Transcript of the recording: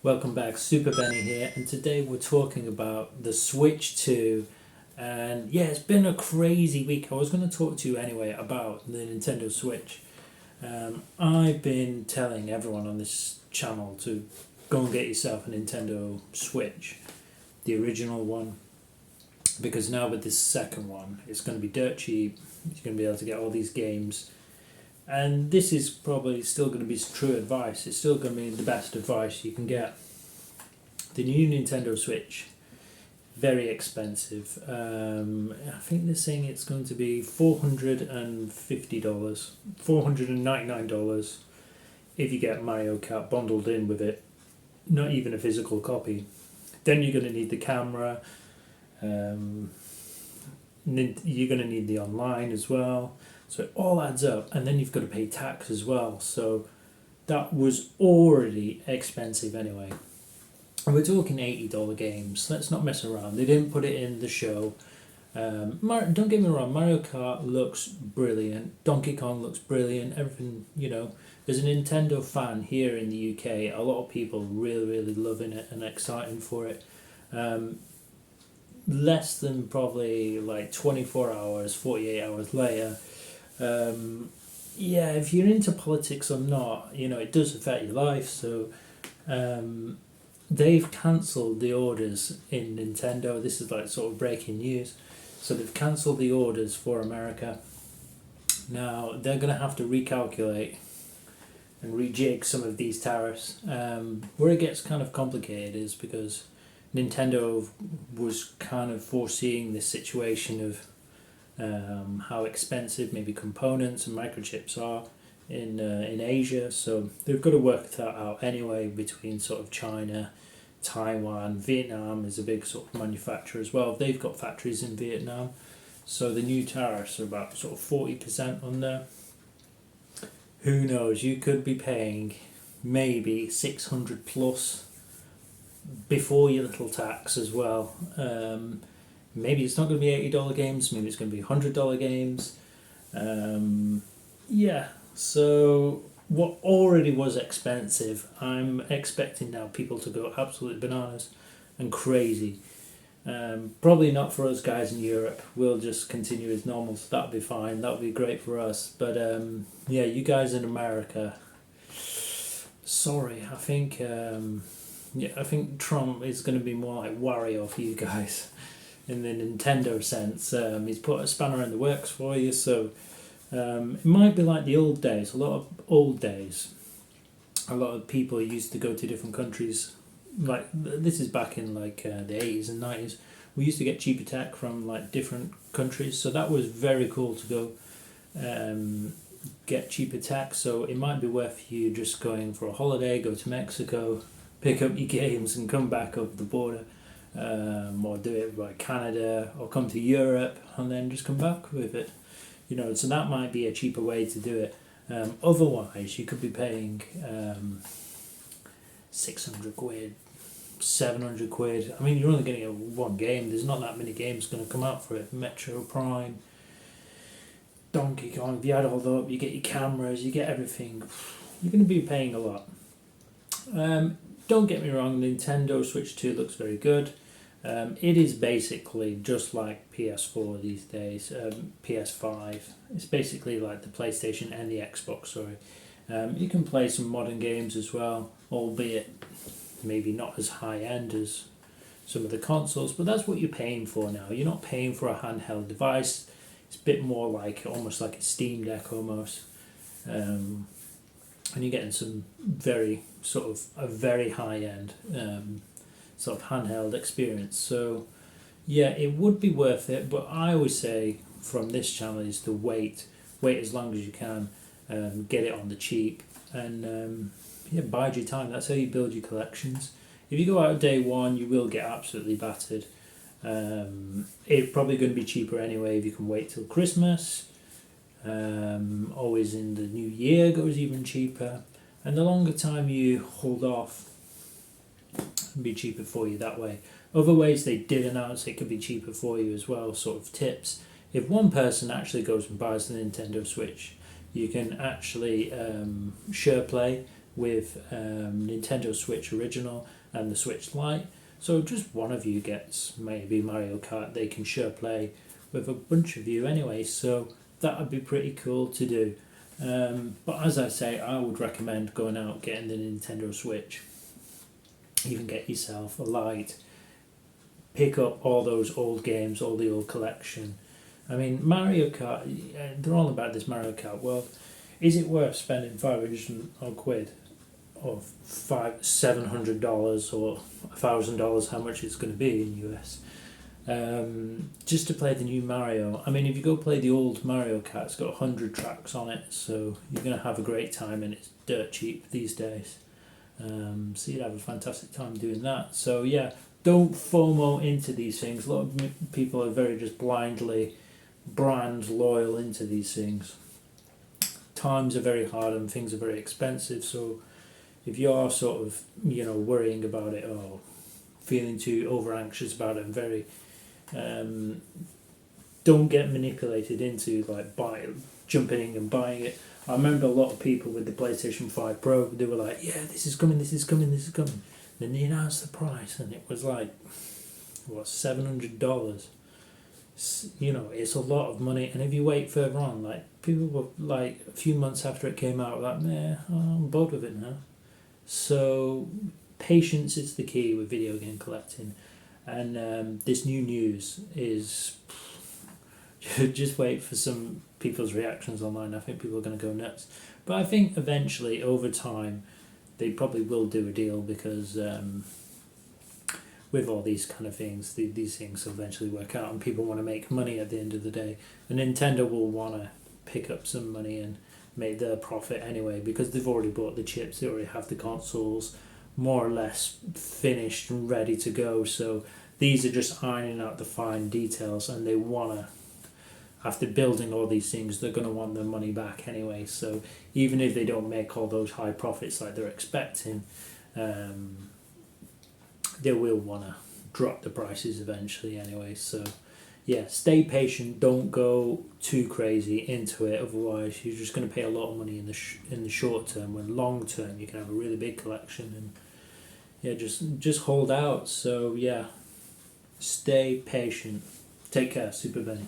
Welcome back, Super Benny here, and today we're talking about the Switch 2. And yeah, it's been a crazy week. I was going to talk to you anyway about the Nintendo Switch. I've been telling everyone on this channel to go and get yourself a Nintendo Switch, the original one, because now with this second one, it's going to be dirt cheap. You're going to be able to get all these games. And this is probably still going to be true advice. It's still going to be the best advice you can get. The new Nintendo Switch, very expensive. I think they're saying it's going to be $450, $499 if you get Mario Kart bundled in with it. Not even a physical copy. Then you're going to need the camera. You're going to need the online as well. So it all adds up, and then you've got to pay tax as well. So that was already expensive anyway. And we're talking $80 games. Let's not mess around. They didn't put it in the show. Don't get me wrong, Mario Kart looks brilliant. Donkey Kong looks brilliant. Everything, As a Nintendo fan here in the UK, a lot of people really loving it and excited for it. Less than probably like 24 hours, 48 hours later, if you're into politics or not, it does affect your life. So they've cancelled the orders in Nintendo. This is like sort of breaking news. So they've cancelled the orders for America. Now they're going to have to recalculate and rejig some of these tariffs. Where it gets kind of complicated is because Nintendo was kind of foreseeing this situation of how expensive maybe components and microchips are in Asia, so they've got to work that out anyway between sort of China, Taiwan, Vietnam is a big sort of manufacturer as well. They've got factories in Vietnam, so the new tariffs are about sort of 40% on there. Who knows? You could be paying maybe 600 plus before your little tax as well. Maybe it's not going to be $80 games, maybe it's going to be $100 games. So what already was expensive, I'm expecting now people to go absolutely bananas and crazy. Probably not for us guys in Europe. We'll just continue as normal, so that'll be fine. That'll be great for us. But you guys in America, sorry, I think Trump is going to be more like Wario for you guys in the Nintendo sense. He's put a spanner in the works for you, so it might be like the old days. A lot of people used to go to different countries. Like this is back in the 80s and 90s. We used to get cheaper tech from like different countries, so that was very cool to go get cheaper tech. So it might be worth you just going for a holiday, go to Mexico, pick up your games and come back over the border, or do it by Canada, or come to Europe and then just come back with it. So that might be a cheaper way to do it. Otherwise, you could be paying 600 quid, 700 quid. I mean, you're only getting one game. There's not that many games going to come out for it. Metro Prime, Donkey Kong, if you add all that up, you get your cameras, you get everything. You're going to be paying a lot. Don't get me wrong, Nintendo Switch 2 looks very good. It is basically just like PS4 these days, PS5. It's basically like the PlayStation and the Xbox, sorry. You can play some modern games as well, albeit maybe not as high end as some of the consoles, but that's what you're paying for now. You're not paying for a handheld device. It's a bit more like, almost like a Steam Deck almost. And you're getting some very high end sort of handheld experience. So yeah, it would be worth it, but I always say from this channel is to wait as long as you can, get it on the cheap, and bide your time. That's how you build your collections. If you go out day one, you will get absolutely battered. It's probably going to be cheaper anyway if you can wait till Christmas. Always in the new year goes even cheaper, and the longer time you hold off, it'll be cheaper for you that way. Other ways they did announce it could be cheaper for you as well, sort of tips. If one person actually goes and buys the Nintendo Switch, you can actually share play with Nintendo Switch Original and the Switch Lite. So just one of you gets maybe Mario Kart. They can share play with a bunch of you anyway. So that would be pretty cool to do. But as I say, I would recommend going out, getting the Nintendo Switch. Even get yourself a Lite. Pick up all those old games, all the old collection. I mean, Mario Kart, they're all about this Mario Kart world. Is it worth spending 500 odd quid or $700 or $1,000, how much it's going to be in US, just to play the new Mario? I mean, if you go play the old Mario Kart, it's got 100 tracks on it, so you're going to have a great time, and it's dirt cheap these days. So you'd have a fantastic time doing that. So yeah, don't FOMO into these things. A lot of people are very just blindly brand loyal into these things. Times are very hard and things are very expensive, so if you're sort of, worrying about it or feeling too over anxious about it and very don't get manipulated into jumping in and buying it. I remember a lot of people with the PlayStation 5 Pro, they were like, yeah, this is coming. Then they announced the price and it was like, what, $700? It's a lot of money. And if you wait further on, like, people were like, a few months after it came out, like, I'm bored with it now. So patience is the key with video game collecting. And this new news is... just wait for some people's reactions online. I think people are going to go nuts. But I think eventually, over time, they probably will do a deal because with all these kind of things, these things will eventually work out and people want to make money at the end of the day. And Nintendo will want to pick up some money and make their profit anyway because they've already bought the chips, they already have the consoles more or less finished and ready to go. So these are just ironing out the fine details, and they want to, after building all these things, they're going to want their money back anyway. So even if they don't make all those high profits like they're expecting, they will want to drop the prices eventually anyway. So yeah, stay patient. Don't go too crazy into it. Otherwise, you're just going to pay a lot of money in the short term. When long term, you can have a really big collection. And yeah, just hold out. So yeah, stay patient. Take care, Super Benny.